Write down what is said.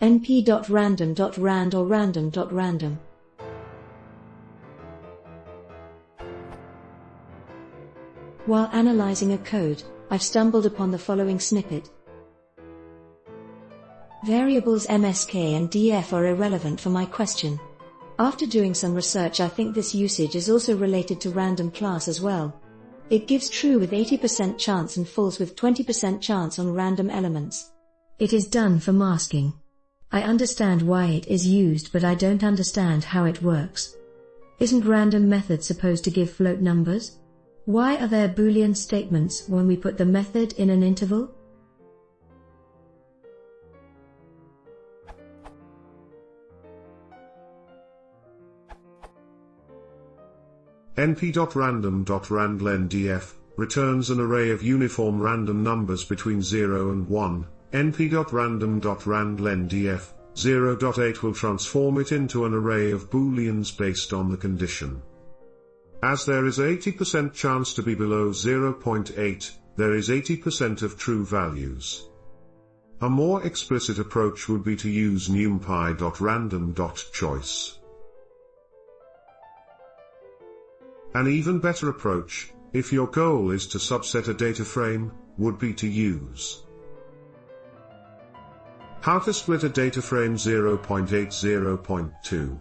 np.random.rand or random.random. While analyzing a code, I've stumbled upon the following snippet. Variables MSK and df are irrelevant for my question. After doing some research, I think this usage is also related to random class as well. It gives true with 80% chance and false with 20% chance on random elements. It is done for masking. I understand why it is used, but I don't understand how it works. Isn't random method supposed to give float numbers? Why are there Boolean statements when we put the method in an interval? np.random.rand len df returns an array of uniform random numbers between 0 and 1. np.random.rand len df 0.8 will transform it into an array of booleans based on the condition. As there is 80% chance to be below 0.8, there is 80% of true values. A more explicit approach would be to use numpy.random.choice. An even better approach, if your goal is to subset a data frame, would be to use how to split a data frame 0.8 0.2.